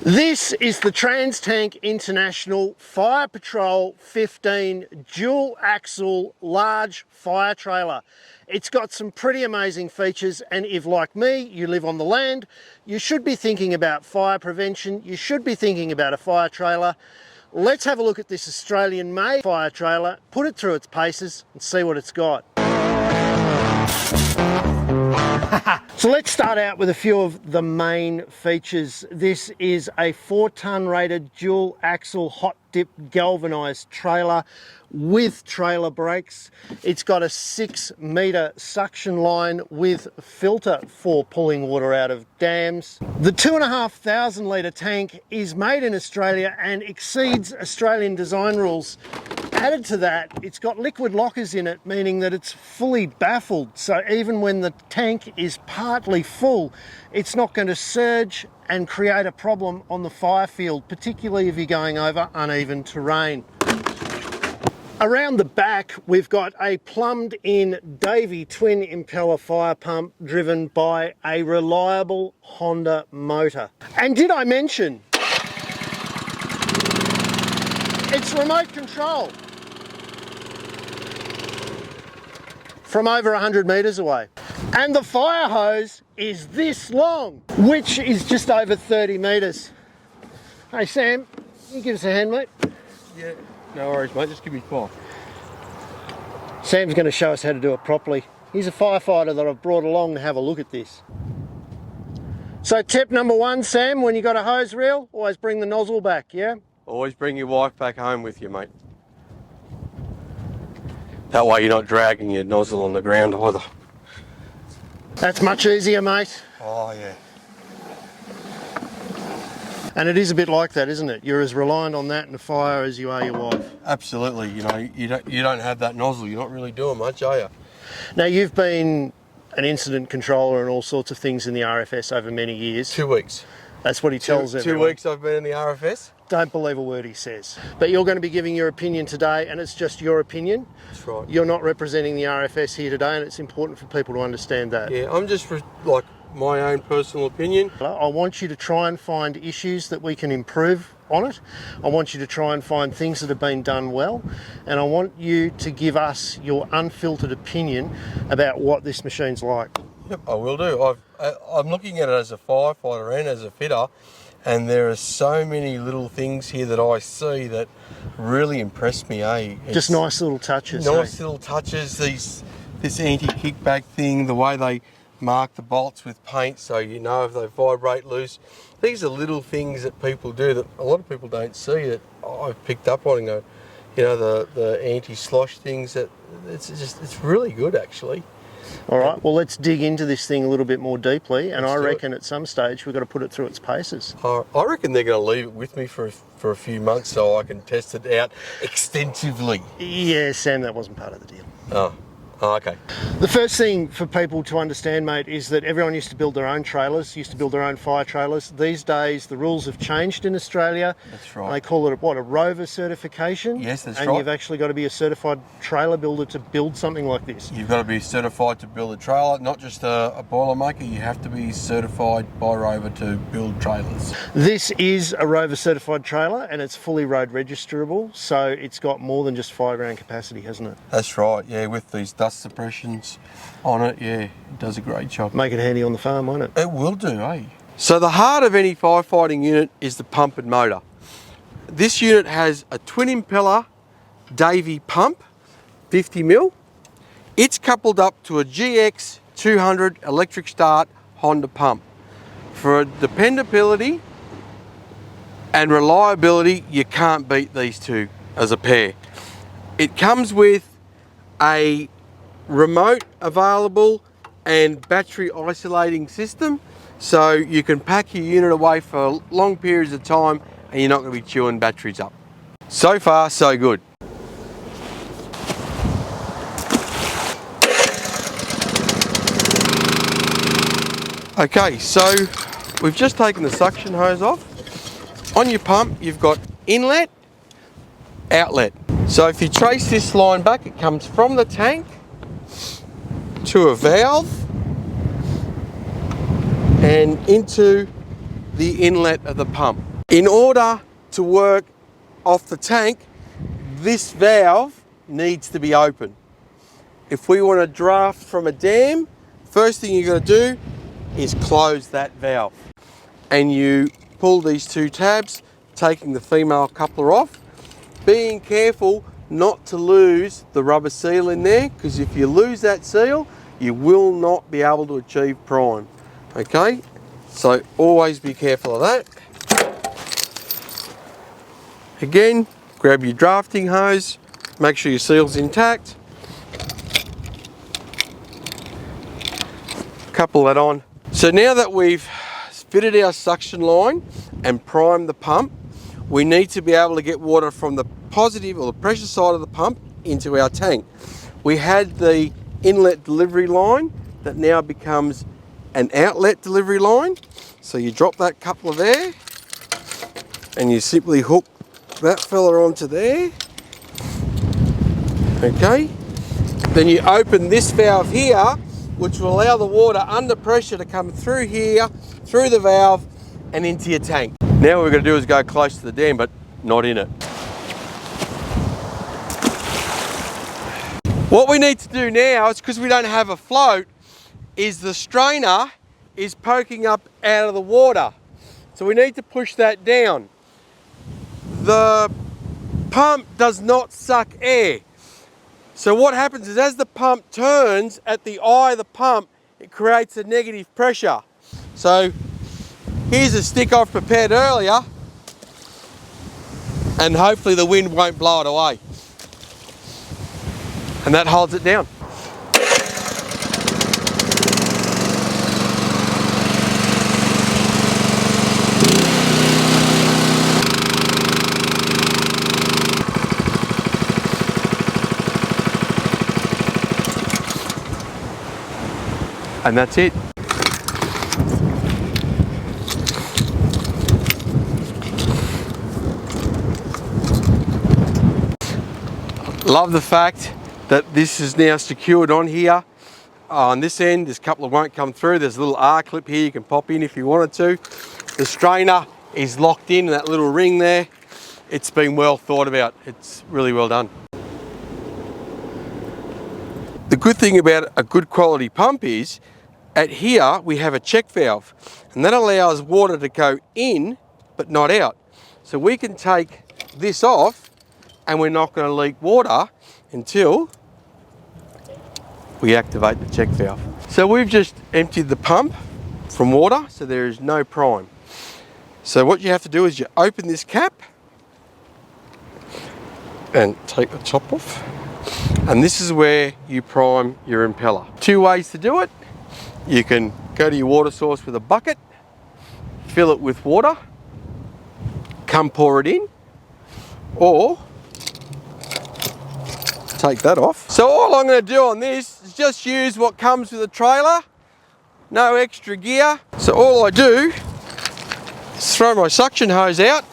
This is the Trans-Tank International FirePatrol15 dual axle large fire trailer. It's got some pretty amazing features, and if, like me, you live on the land, you should be thinking about fire prevention, you should be thinking about a fire trailer. Let's have a look at this Australian-made fire trailer, put it through its paces and see what it's got. So let's start out with a few of the main features. This is a 4-ton rated dual axle hot dip galvanised trailer with trailer brakes. It's got a 6-metre suction line with filter for pulling water out of dams. The 2,500 litre tank is made in Australia and exceeds Australian design rules. Added to that, it's got liquid lockers in it, meaning that it's fully baffled. So even when the tank is partly full, it's not going to surge and create a problem on the fire field, particularly if you're going over uneven terrain. Around the back, we've got a plumbed in Davey twin impeller fire pump driven by a reliable Honda motor. And did I mention, it's remote control from over 100 metres away. And the fire hose is this long, which is just over 30 metres. Hey Sam, can you give us a hand, mate? Yeah, no worries mate, just give me 5. Sam's going to show us how to do it properly. He's a firefighter that I've brought along to have a look at this. So tip number 1, Sam, when you got a hose reel, always bring the nozzle back, yeah? Always bring your wife back home with you, mate. That way you're not dragging your nozzle on the ground either. That's much easier, mate. Oh yeah. And it is a bit like that, isn't it? You're as reliant on that in a fire as you are your wife. Absolutely, you know, you don't have that nozzle, you're not really doing much, are you? Now, you've been an incident controller and all sorts of things in the RFS over many years. 2 weeks. That's what he tells everyone. 2 weeks I've been in the RFS. Don't believe a word he says. But you're going to be giving your opinion today, and it's just your opinion. That's right. You're not representing the RFS here today, and it's important for people to understand that. Yeah, I'm just like my own personal opinion. I want you to try and find issues that we can improve on it. I want you to try and find things that have been done well, and I want you to give us your unfiltered opinion about what this machine's like. Yep, I will do. I'm looking at it as a firefighter and as a fitter, and there are so many little things here that I see that really impress me, eh? Just nice little touches. Nice little touches, this anti-kickback thing, the way they mark the bolts with paint so you know if they vibrate loose. These are little things that people do that a lot of people don't see that I've picked up on. You know, the anti-slosh things, that it's really good actually. All right, well, let's dig into this thing a little bit more deeply, and I reckon at some stage we've got to put it through its paces. I reckon they're going to leave it with me for a few months so I can test it out extensively. Yeah, Sam, that wasn't part of the deal. Oh, okay. The first thing for people to understand, mate, is that everyone used to build their own trailers, used to build their own fire trailers. These days, the rules have changed in Australia. That's right. They call it, a Rover certification? Yes, that's right. right. And you've actually got to be a certified trailer builder to build something like this. You've got to be certified to build a trailer, not just a boiler maker. You have to be certified by Rover to build trailers. This is a Rover certified trailer, and it's fully road registerable, so it's got more than just fireground capacity, hasn't it? That's right, yeah, with these Dust-suppressions on it, yeah, it does a great job. Make it handy on the farm, won't it? It will do, eh? So the heart of any firefighting unit is the pump and motor. This unit has a twin impeller Davey pump, 50mm. It's coupled up to a GX 200 electric start Honda pump. For dependability and reliability, you can't beat these two as a pair. It comes with a remote available and battery isolating system, so you can pack your unit away for long periods of time and you're not going to be chewing batteries up. So far, so good. Okay, so we've just taken the suction hose off. On your pump, you've got inlet, outlet. So if you trace this line back, it comes from the tank to a valve and into the inlet of the pump. In order to work off the tank, this valve needs to be open. If we want to draft from a dam, first thing you're going to do is close that valve. And you pull these two tabs, taking the female coupler off, being careful not to lose the rubber seal in there, because if you lose that seal, you will not be able to achieve prime. Okay, so always be careful of that. Again, grab your drafting hose, make sure your seal's intact. Couple that on. So now that we've fitted our suction line and primed the pump, we need to be able to get water from the positive or the pressure side of the pump into our tank. We had the inlet delivery line that now becomes an outlet delivery line. So you drop that coupler there and you simply hook that fella onto there. Okay, then you open this valve here, which will allow the water under pressure to come through here, through the valve and into your tank. Now what we're going to do is go close to the dam, but not in it. What we need to do now, is because we don't have a float, is the strainer is poking up out of the water. So we need to push that down. The pump does not suck air. So what happens is as the pump turns at the eye of the pump, it creates a negative pressure. So here's a stick I've prepared earlier, and hopefully the wind won't blow it away. And that holds it down. And that's it. Love the fact that this is now secured on here. On this end, this coupler won't come through. There's a little R clip here you can pop in if you wanted to. The strainer is locked in that little ring there. It's been well thought about. It's really well done. The good thing about a good quality pump is, at here we have a check valve, and that allows water to go in but not out. So we can take this off and we're not going to leak water until we activate the check valve. So we've just emptied the pump from water, so there is no prime. So what you have to do is you open this cap and take the top off, and this is where you prime your impeller. Two ways to do it. You can go to your water source with a bucket, fill it with water, come pour it in, or take that off. So all I'm going to do on this is just use what comes with a trailer, no extra gear. So all I do is throw my suction hose out,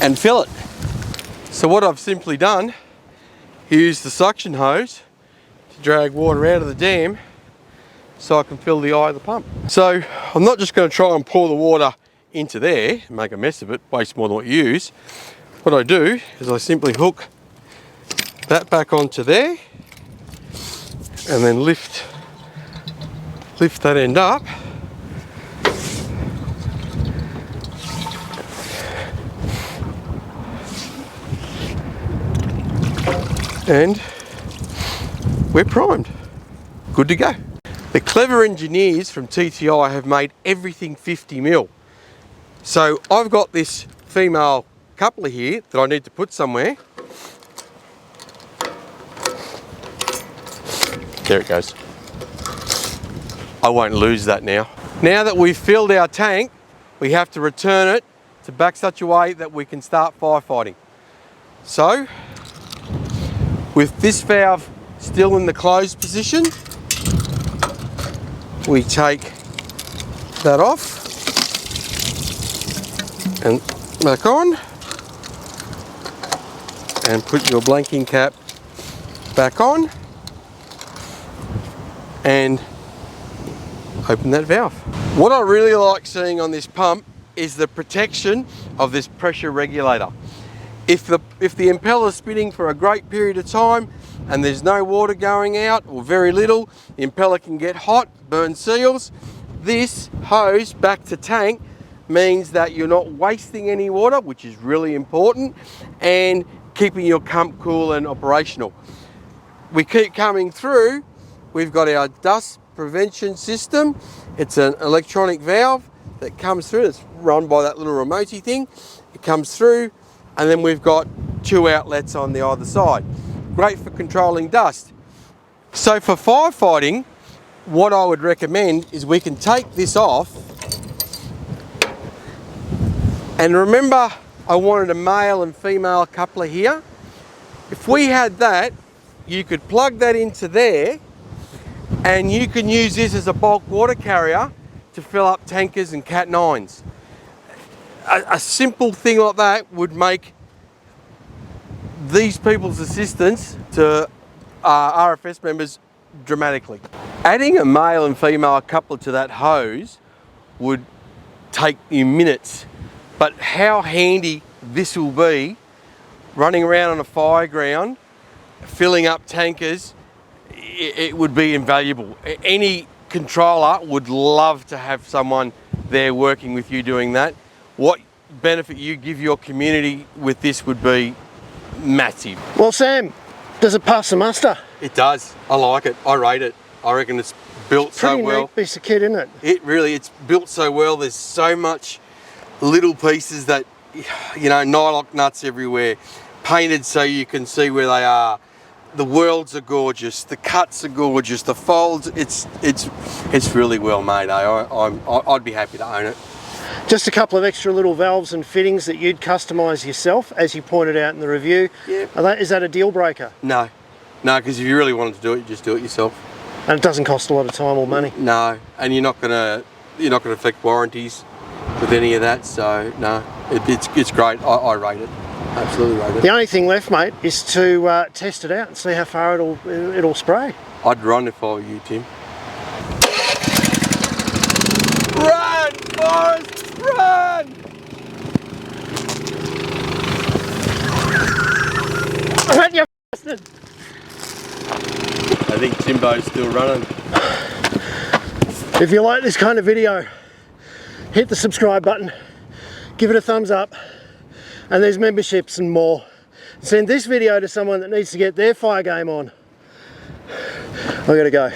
and fill it. So what I've simply done, use the suction hose to drag water out of the dam so I can fill the eye of the pump. So I'm not just going to try and pour the water into there and make a mess of it, waste more than what you use. What I do is I simply hook that back onto there and then lift that end up. And we're primed, good to go. The clever engineers from TTI have made everything 50mm. So I've got this female coupler here that I need to put somewhere. There it goes. I won't lose that now. Now that we've filled our tank, we have to return it to back such a way that we can start firefighting. So, with this valve still in the closed position, we take that off and back on, and put your blanking cap back on, and open that valve. What I really like seeing on this pump is the protection of this pressure regulator. If the impeller is spinning for a great period of time and there's no water going out or very little, the impeller can get hot, burn seals. This hose back to tank means that you're not wasting any water, which is really important, and keeping your pump cool and operational. We keep coming through, we've got our dust prevention system. It's an electronic valve that comes through, it's run by that little remote-y thing. It comes through, and then we've got 2 outlets on the either side. Great for controlling dust. So for firefighting, what I would recommend is we can take this off. And remember, I wanted a male and female coupler here. If we had that, you could plug that into there, and you can use this as a bulk water carrier to fill up tankers and Cat 9s. A simple thing like that would make these people's assistance to RFS members dramatically. Adding a male and female coupler to that hose would take you minutes, but how handy this will be running around on a fire ground, filling up tankers, it would be invaluable. Any controller would love to have someone there working with you doing that. What benefit you give your community with this would be massive. Well, Sam, does it pass the muster? It does. I like it. I rate it. I reckon it's built so well. Pretty neat piece of kit, isn't it? It's built so well. There's so much little pieces that, you know, nylock nuts everywhere, painted so you can see where they are. The welds are gorgeous, the cuts are gorgeous, the folds, it's really well made. I'd be happy to own it. Just a couple of extra little valves and fittings that you'd customise yourself, as you pointed out in the review. Yep. Is that a deal breaker? No, because if you really wanted to do it, you just do it yourself. And it doesn't cost a lot of time or money. No, and you're not gonna affect warranties with any of that. So no, it's great. I rate it. Absolutely rate it. The only thing left, mate, is to test it out and see how far it'll spray. I'd run if I were you, Tim. Run, Forrest, run! Run, you bastard! I think Timbo's still running. If you like this kind of video, hit the subscribe button, give it a thumbs up, and there's memberships and more. Send this video to someone that needs to get their fire game on. I gotta go.